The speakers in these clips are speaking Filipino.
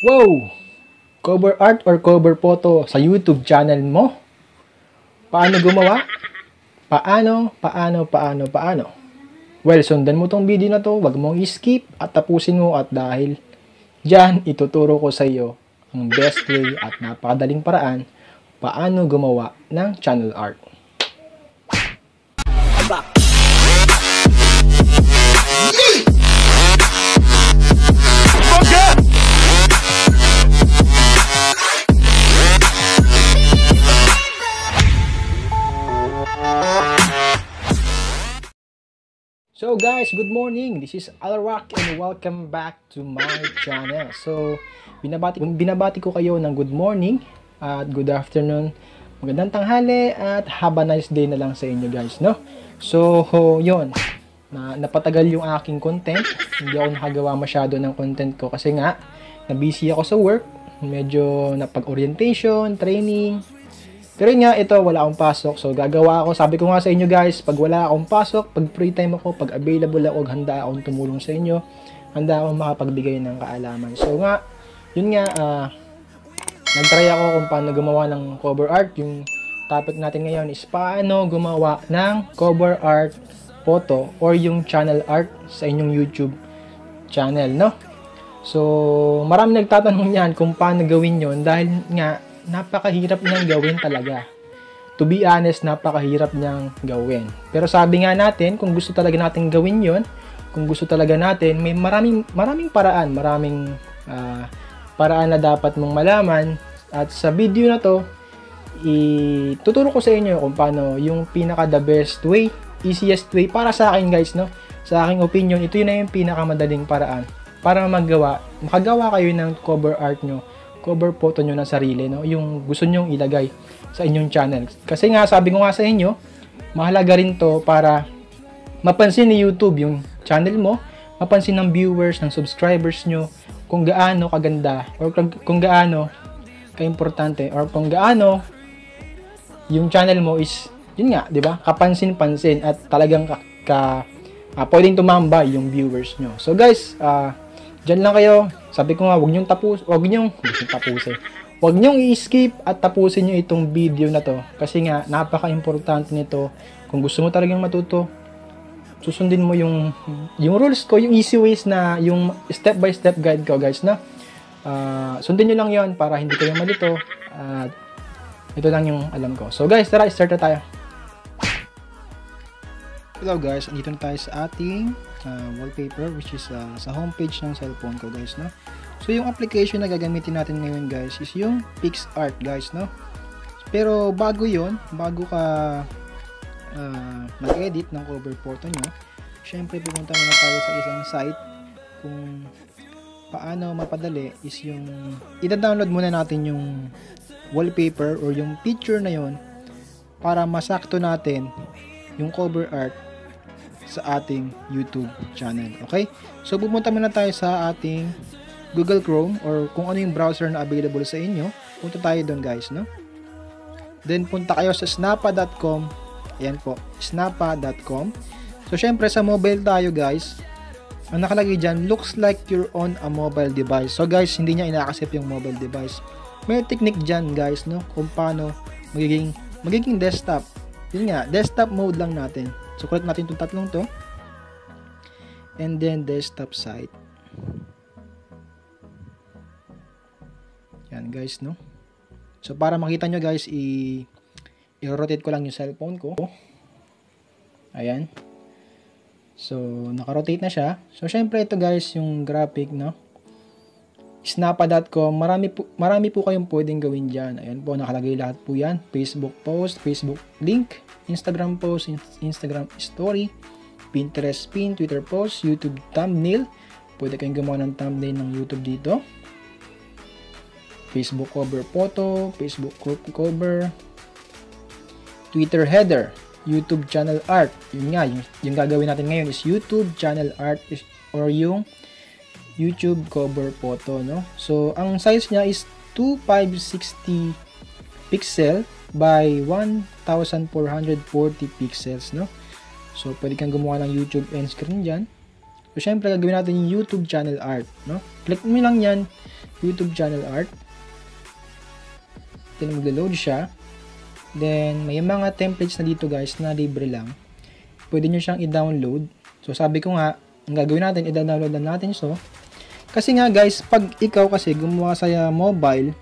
Wow! Cover art or cover photo sa YouTube channel mo? Paano gumawa? Paano? Well, sundan mo tong video na to, wag mong i-skip at tapusin mo at dahil dyan, ituturo ko sa iyo ang best way at napakadaling paraan paano gumawa ng channel art. So guys, good morning. This is Alrock and welcome back to my channel. So, binabati ko kayo ng good morning at good afternoon, magandang tanghali at have a nice day na lang sa inyo guys, no? So, yun. Napatagal yung aking content. Hindi ako nakagawa masyado ng content ko kasi nga, na-busy ako sa work. Medyo napag-orientation, training. Pero nga, ito, wala akong pasok. So, gagawa ako. Sabi ko nga sa inyo guys, pag wala akong pasok, pag free time ako, pag available ako, handa akong tumulong sa inyo. Handa akong makapagbigay ng kaalaman. So nga, yun nga, nag-try ako kung paano gumawa ng cover art. Yung topic natin ngayon is paano gumawa ng cover art photo or yung channel art sa inyong YouTube channel, no? So, marami nagtatanong yan kung paano gawin yon dahil nga, napakahirap niyang gawin talaga. To be honest, napakahirap niyang gawin. Pero sabi nga natin, kung gusto talaga natin gawin yon, kung gusto talaga natin, may maraming paraan, paraan na dapat mong malaman. At sa video na to, ituturo ko sa inyo kung paano yung pinaka the best way, easiest way para sa akin guys, no? Sa aking opinion, ito yun na yung pinakamadaling paraan para makagawa kayo ng cover art nyo, cover photo nyo na sarili, no? Yung gusto nyong ilagay sa inyong channel. Kasi nga, sabi ko nga sa inyo, mahalaga rin to para mapansin ni YouTube yung channel mo, mapansin ng viewers, ng subscribers nyo, kung gaano kaganda, or kung gaano kaimportante, or kung gaano yung channel mo is, yun nga, di ba? Kapansin-pansin at talagang pwedeng tumambay yung viewers nyo. So guys, dyan lang kayo. Sabi ko nga, huwag nyong i-skip at tapusin nyo itong video na to. Kasi nga, napaka-importante nito. Kung gusto mo talagang matuto, susundin mo yung rules ko, yung easy ways na, yung step-by-step guide ko, guys, na. Sundin nyo lang yon para hindi kayo malito. Ito lang yung alam ko. So guys, tara, start na tayo. Hello guys, andito na tayo sa ating wallpaper, which is sa homepage ng cellphone ko guys, no? So yung application na gagamitin natin ngayon guys is yung PicsArt guys, no? Pero bago ka mag-edit ng cover photo nyo, syempre pupunta muna tayo sa isang site kung paano mapadali is yung i-download muna natin yung wallpaper or yung picture na yon para masakto natin yung cover art sa ating YouTube channel. Okay? So, pupunta muna tayo sa ating Google Chrome or kung ano yung browser na available sa inyo. Punta tayo doon guys, no? Then, punta kayo sa snappa.com. Ayan po, snappa.com. So, syempre sa mobile tayo guys. Ang nakalagay dyan, looks like you're on a mobile device. So, guys, hindi niya ina-accept yung mobile device. May technique dyan guys, no? Kung paano magiging desktop. Yun nga, desktop mode lang natin. So, click natin itong tatlong to. And then, desktop site. Yan, guys, no? So, para makita nyo, guys, i-rotate ko lang yung cellphone ko. Ayan. So, naka-rotate na siya. So, syempre, ito, guys, yung graphic, no? Snappa.com. Marami po kayong pwedeng gawin dyan. Ayan po, nakalagay lahat po yan. Facebook post, Facebook link, Instagram post, Instagram story, Pinterest pin, Twitter post, YouTube thumbnail. Pwede kayong gumawa ng thumbnail ng YouTube dito. Facebook cover photo, Facebook cover, Twitter header, YouTube channel art. Yun nga, yung gagawin natin ngayon is YouTube channel art or yung YouTube cover photo, no? So, ang size niya is 2560 pixel by 1440 pixels, no? So, pwede kang gumawa ng YouTube end screen dyan. So, syempre, gagawin natin yung YouTube channel art, no? Click mo lang yan. YouTube channel art. Then maglo-load siya. Then may mga templates na dito guys na libre lang. Pwede nyo siyang i-download. So sabi ko nga, ang gagawin natin, i-download lang natin. So kasi nga guys, pag ikaw kasi gumawa sa mobile,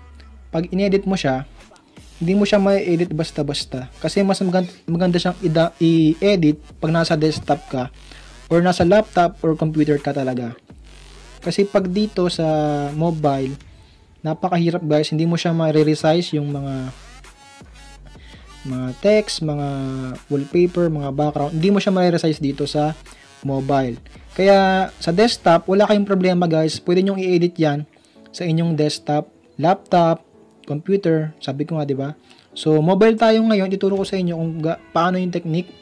pag inedit mo siya, hindi mo siya ma-edit basta-basta. Kasi mas maganda siyang i-edit pag nasa desktop ka or nasa laptop or computer ka talaga. Kasi pag dito sa mobile, napakahirap guys, hindi mo siya ma-resize yung mga text, mga wallpaper, mga background. Hindi mo siya ma-resize dito sa mobile. Kaya sa desktop, wala kayong problema guys. Pwede nyo i-edit yan sa inyong desktop, laptop, computer. Sabi ko nga, di ba? So, mobile tayo ngayon. Ituro ko sa inyo kung paano yung technique.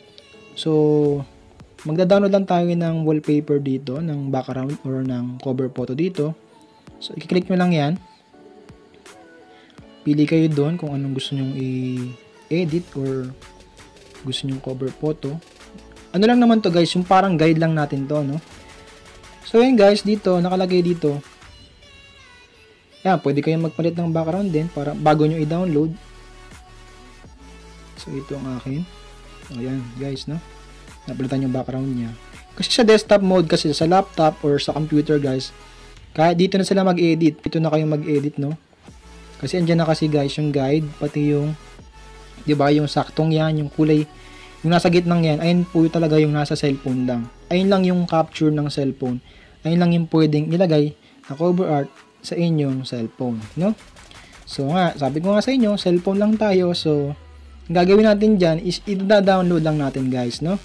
So, magda-download lang tayo ng wallpaper dito, ng background or ng cover photo dito. So, i-click nyo lang yan. Pili kayo doon kung anong gusto nyong i-edit or gusto nyong cover photo. Ano lang naman to guys, yung parang guide lang natin to, no? So, yun guys, dito, nakalagay dito. Yan, pwede kayong magpalit ng background din para bago nyo i-download. So, ito ang akin. Ayan, guys, no? Napalitan yung background niya. Kasi sa desktop mode, kasi sa laptop or sa computer, guys, kahit dito na sila mag-edit. Dito na kayong mag-edit, no? Kasi andyan na kasi, guys, yung guide, pati yung, di ba, yung saktong yan, yung kulay, yung nasa gitnang yan, ayun po talaga yung nasa cellphone lang. Ayun lang yung capture ng cellphone. Ayun lang yung pwedeng ilagay na cover art sa inyong cellphone, no? So nga, sabi ko nga sa inyo, cellphone lang tayo. So, ang gagawin natin dyan is i-download lang natin guys, no?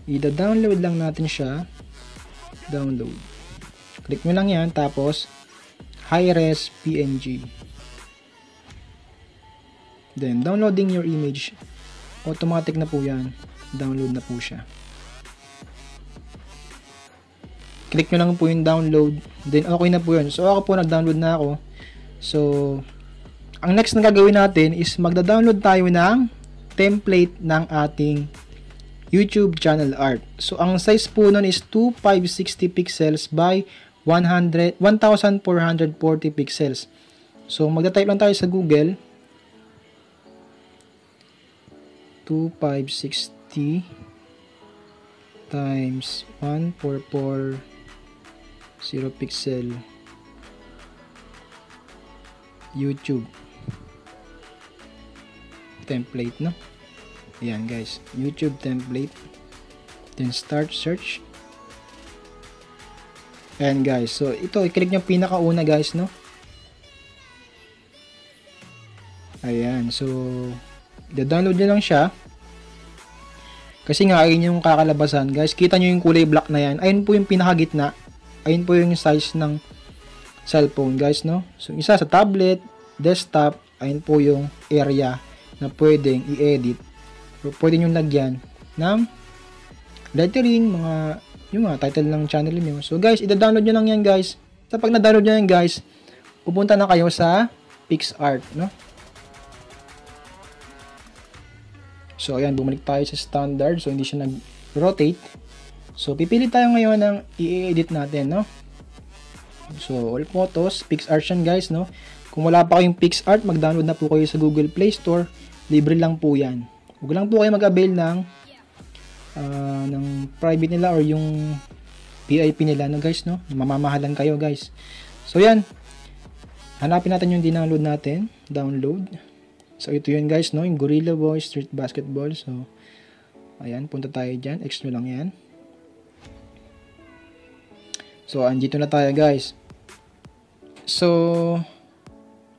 I-download lang natin siya. Download. Click nyo lang yan, tapos high-res PNG. Then, downloading your image. Automatic na po yan. Download na po siya. Click nyo lang po yung download. Then, okay na po yun. So, ako po nag-download na ako. So, ang next na gagawin natin is magda-download tayo ng template ng ating YouTube channel art. So, ang size po nun is 2560 pixels by 1440 pixels. So, magta-type lang tayo sa Google. 2560 times 1440 pixel YouTube template, no? Ayan guys, YouTube template. Then start search. Ayan guys, so ito, i-click nyo pinakauna guys, no? Ayan, so i-download nyo lang siya. Kasi nga, ayun yung kakalabasan. Guys, kita nyo yung kulay black na yan. Ayun po yung pinakagitna. Ayun po yung size ng cellphone, guys, no? So, isa sa tablet, desktop, ayun po yung area na pwedeng i-edit. O pwede nyo lagyan ng lettering, yung mga title ng channel nyo. So, guys, i-download nyo lang yan, guys. So, pag na-download nyo yan, guys, pupunta na kayo sa PixArt, no? So, ayan, bumalik tayo sa standard. So, hindi siya nag-rotate. So, pipili tayo ngayon ng i-edit natin, no? So, all photos, PixArt yan, guys, no? Kung wala pa kayong PixArt, mag-download na po kayo sa Google Play Store. Libre lang po yan. Huwag lang po kayo mag-avail ng private nila or yung VIP nila, no, guys, no? Mamamahalan kayo, guys. So, yan. Hanapin natin yung dinownload natin. Download. So, ito yun guys, no? Yung Gorilla Boy Street Basketball. So, ayan, punta tayo dyan. Extra lang yan. So, andito na tayo guys. So,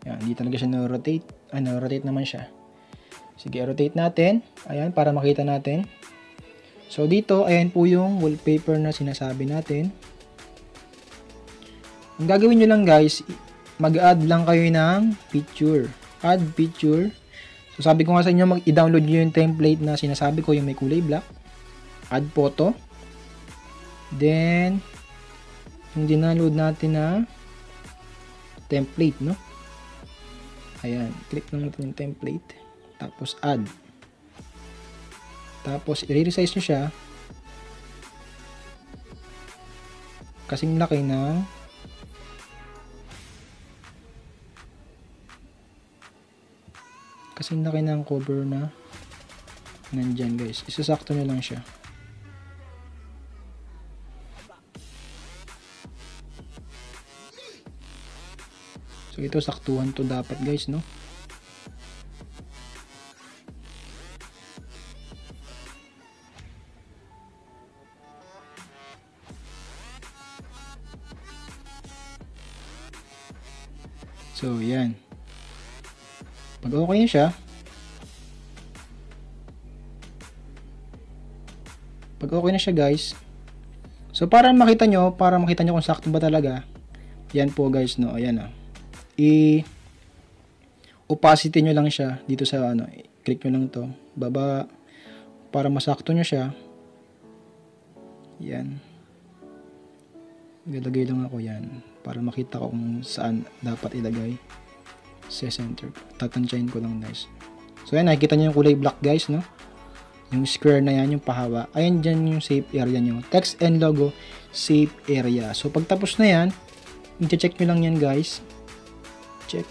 ayan, hindi talaga siya na-rotate. Na-rotate naman siya. Sige, rotate natin. Ayan, para makita natin. So, dito, ayan po yung wallpaper na sinasabi natin. Ang gagawin nyo lang guys, mag-add lang kayo ng picture. Add picture. So, sabi ko nga sa inyo, i-download nyo yung template na sinasabi ko, yung may kulay black. Add photo. Then, yung dinownload natin na template, no? Ayan, click lang natin yung template. Tapos, add. Tapos, i-resize nyo siya. Kasing laki ng kasi laki ng cover na nandyan guys. Isasakto nyo lang siya. So ito saktuhan to dapat guys, no? So yan. Pag okay na siya, guys, so para makita nyo kung sakto ba talaga, yan po guys, no, ayan, opacity nyo lang siya dito sa click nyo lang to, baba, para masakto nyo siya, yan, ilagay lang ako yan, para makita ko kung saan dapat ilagay sa center, tatansyahin ko lang guys. So yan, nakikita nyo yung kulay black guys, no? Yung square na yan, yung pahawa. Ayan dyan yung safe area nyo. Text and logo, safe area. So, pagtapos na yan, i-check nyo lang yan guys. Check.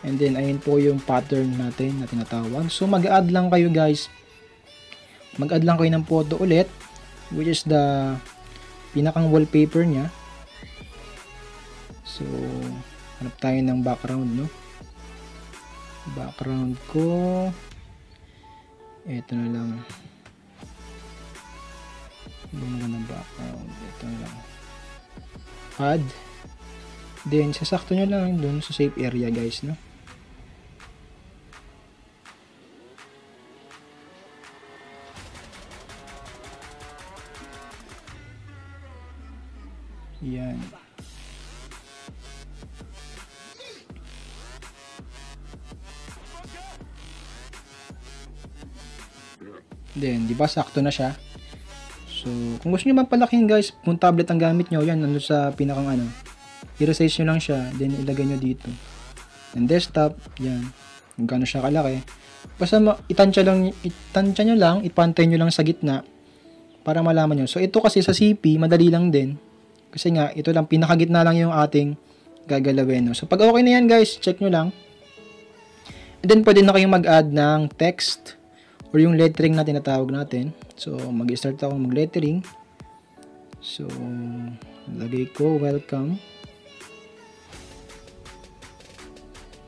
And then, ayan po yung pattern natin na tinatawag. So, mag-add lang kayo guys. Mag-add lang kayo ng photo ulit, which is the pinakang wallpaper nya. So, hanap tayo ng background, no? Background ko. Ito na lang. Bumagay ng background. Ito na lang. Add. Then, sasakto nyo lang dun sa safe area guys, no? Yan. Then, di ba sakto na siya? So, kung gusto niyo man palakihin guys, kung tablet ang gamit niyo, yan ano sa pinakang i-resize niyo lang siya, then ilagay niyo dito. And desktop, yan. Kung gaano siya kalaki. Basta itansya niyo lang, ipantay niyo lang sa gitna para malaman niyo. So, ito kasi sa CP, madali lang din. Kasi nga, ito lang, pinakagitna lang yung ating gagalawin. No? So, pag okay na yan guys, check niyo lang. And then, pwede na kayong mag-add ng text or yung lettering na tinatawag natin. So, mag-start ako mag-lettering. So, lagay ko, welcome.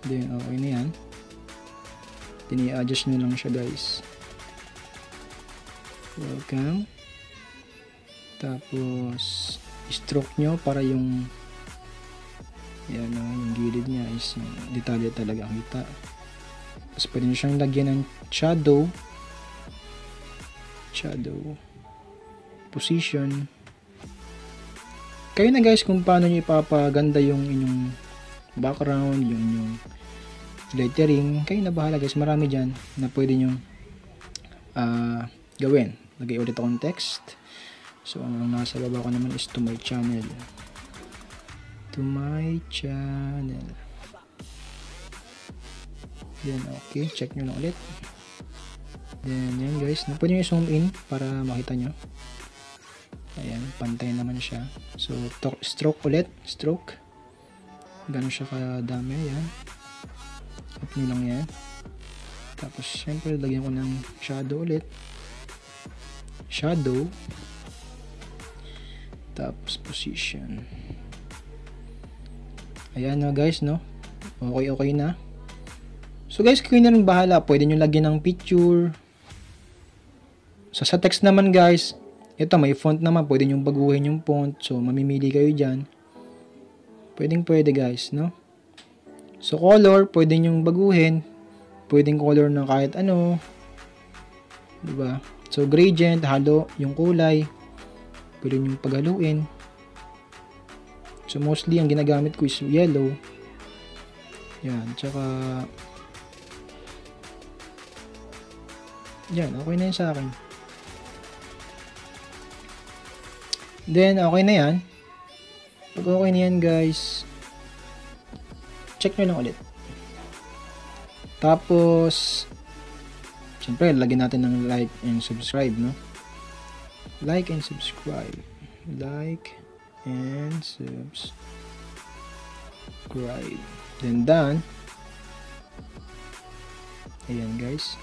Then, okay na yan. Then, i-adjust nyo lang siya, guys. Welcome. Tapos, stroke nyo para yung yan, yung gilid niya is detalye talaga kita. Tapos, pwede nyo siyang lagyan ng shadow, position. Kayo na guys kung paano nyo ipapaganda yung inyong background, yung lettering. Kayo na bahala guys, marami dyan na pwede nyo gawin. Lagay ulit akong text. So ang nasa baba ko naman is to my channel. Yan, okay, check nyo lang ulit. Then, yan guys, pwede nyo i-zoom in para makita nyo. Ayan, pantay naman siya. So, stroke ulit, stroke. Gano'n siya kadami, yan. Up nyo lang yan. Tapos, syempre, lagyan ko ng shadow ulit. Shadow. Tapos, position. Ayan na guys, no? Okay na. So guys, kayo na rin bahala. Pwede nyo lagyan ng picture. So sa text naman guys, ito may font naman. Pwede nyo baguhin yung font. So mamimili kayo dyan. Pwede guys, no? So color, pwede nyo baguhin. Pwedeng color na kahit ano. Diba? So gradient, halo yung kulay. Pwede nyo paghaluin. So mostly ang ginagamit ko is yellow. Yan, tsaka yan, okay na yun sa akin. Then, okay na yan. Pag okay na yan, guys, check nyo lang ulit. Tapos, siyempre, lagyan natin ng like and subscribe, no? Like and subscribe. Like and subscribe. Then, done. Ayan guys.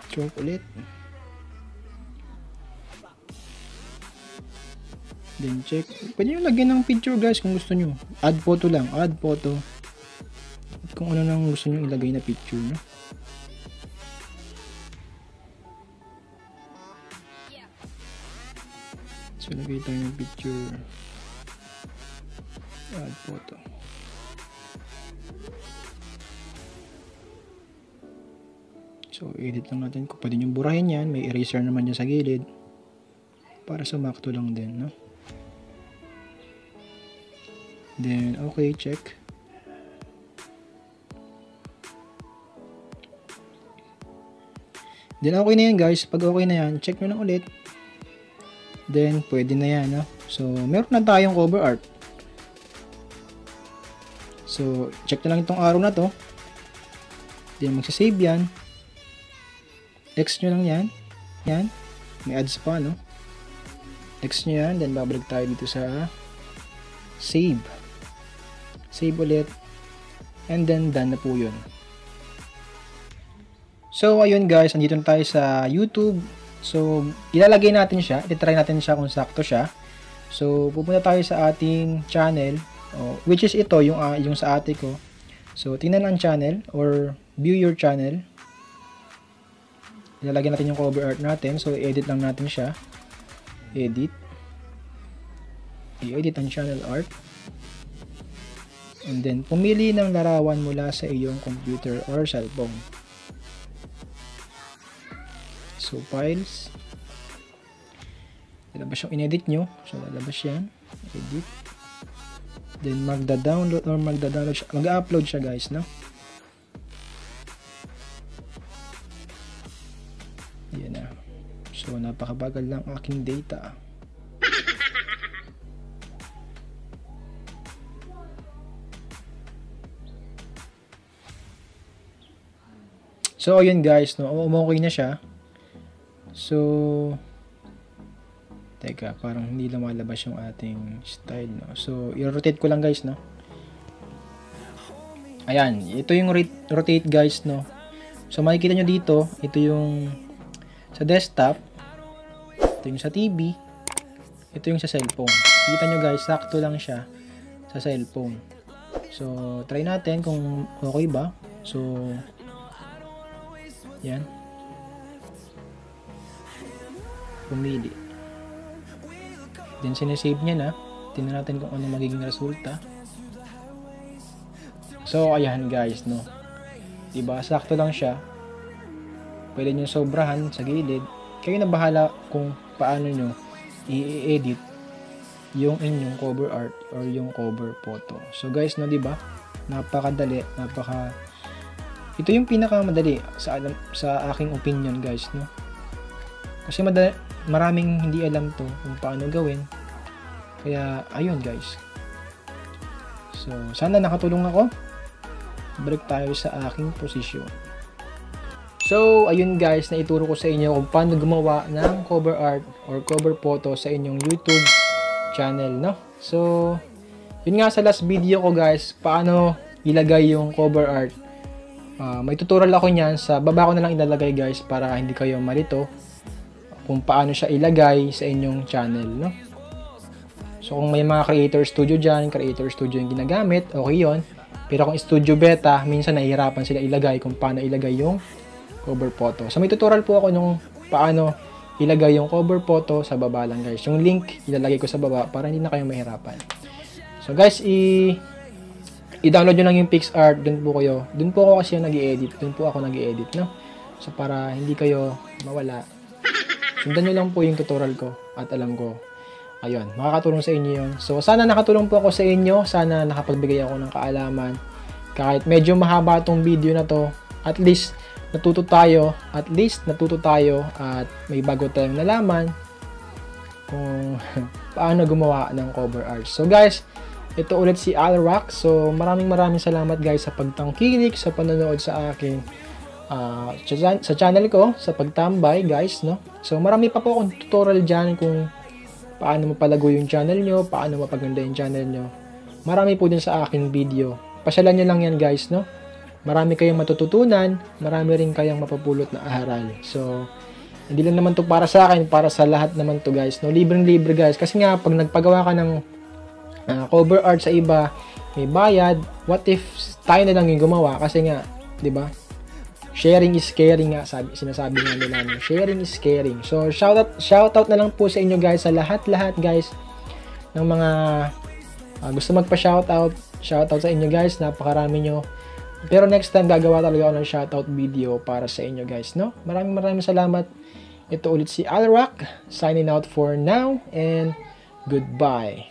Stroke ulit. Then check. Pwede nyo lagyan ng picture guys kung gusto nyo. Add photo lang. Add photo. At kung ano nang gusto nyo ilagay na picture. No? So lagay tayo ng picture. Add photo. So edit lang natin. Kung pwede nyo burahin yan. May eraser naman dyan sa gilid. Para sumakto lang din. No? Then, okay, check. Then, okay na yan guys. Pag okay na yan, check nyo lang ulit. Then, pwede na yan. No? So, meron na tayong cover art. So, check na lang itong arrow na to. Then, magsasave yan. X nyo lang yan. Yan. May ads pa, no? X nyo yan. Then, babalik tayo dito sa save. Save ulit. And then, done na po yun. So, ayun guys. Andito na tayo sa YouTube. So, ilalagay natin siya. Ititry natin siya kung sakto siya. So, pupunta tayo sa ating channel. Which is ito, yung sa ate ko. So, tingnan ang channel or view your channel. Ilalagay natin yung cover art natin. So, edit lang natin siya. Edit. I-edit ang channel art. And then, pumili ng larawan mula sa iyong computer or cellphone. So, files. Lalabas yung inedit nyo. So, lalabas yan. Edit. Then, magda-download or magda-download siya. Mag-upload siya guys, no? Yan na. So, napakabagal lang aking data. So, ayun guys, no? Okay na siya. So, teka, parang hindi lumalabas yung ating style, no? So, i-rotate ko lang guys, no? Ayan, ito yung rotate guys, no? So, makikita nyo dito, ito yung sa desktop, ito yung sa TV, ito yung sa cellphone. Kita nyo guys, sakto lang siya sa cellphone. So, try natin kung okay ba. So, yan. Pumili. Then sinesave niya na. Tingnan natin kung ano magiging resulta. So ayan guys, no. Diba? Sakto lang siya. Pwede nyo sobrahan sa gilid. Kayo na bahala kung paano nyo i-edit yung inyong cover art or yung cover photo. So guys, no, diba? Napakadali, ito yung pinakamadali sa aking opinion guys, no? Kasi maraming hindi alam to kung paano gawin. Kaya ayun guys. So sana nakatulong ako. Balik tayo sa aking posisyon. So ayun guys, na ituro ko sa inyo kung paano gumawa ng cover art or cover photo sa inyong YouTube channel, no? So yun nga sa last video ko guys, paano ilagay yung cover art. May tutorial ako niyan, sa baba ko na lang ilalagay guys para hindi kayo malito kung paano siya ilagay sa inyong channel, no? So kung may mga creator studio dyan, creator studio yung ginagamit, okay yon. Pero kung studio beta, minsan nahihirapan sila ilagay kung paano ilagay yung cover photo. So may tutorial po ako nung paano ilagay yung cover photo sa baba lang guys. Yung link ilalagay ko sa baba para hindi na kayo mahirapan. So guys, i-download nyo lang yung PixArt, dun po ako kasi yung nag-i-edit, no? So para hindi kayo mawala, sundan nyo lang po yung tutorial ko at alam ko, ayun, makakatulong sa inyo yun. So sana nakatulong po ako sa inyo, sana nakapagbigay ako ng kaalaman. Kahit medyo mahaba tong video na to, at least natuto tayo at may bago tayong nalaman kung paano gumawa ng cover art. So guys, ito ulit si Alrock. So maraming salamat guys sa pagtangkilik, sa panonood sa akin sa channel ko, sa pagtambay guys, no? So marami pa po akong tutorial dyan kung paano mapalago yung channel nyo, paano mapaganda yung channel nyo. Marami po din sa aking video. Pasyalan nyo lang yan guys, no? Marami kayong matututunan, marami rin kayong mapapulot na aral. So, hindi lang naman to para sa akin, para sa lahat naman to guys, no? Libreng-libre guys. Kasi nga, pag nagpagawa ka ng cover art sa iba, may bayad. What if tayo na lang yung gumawa? Kasi nga, di ba? Sharing is caring nga, sinasabi nga nila. No? Sharing is caring. So, shoutout na lang po sa inyo guys, sa lahat-lahat guys ng mga gusto magpa-shoutout. Shoutout sa inyo guys, napakarami nyo. Pero next time, gagawa talaga ako ng shoutout video para sa inyo guys, no? Maraming salamat. Ito ulit si Alrock, signing out for now, and goodbye.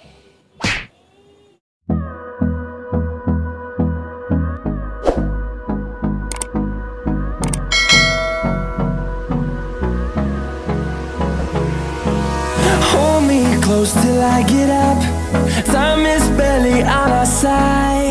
Hold me close till I get up. Time is barely on our side.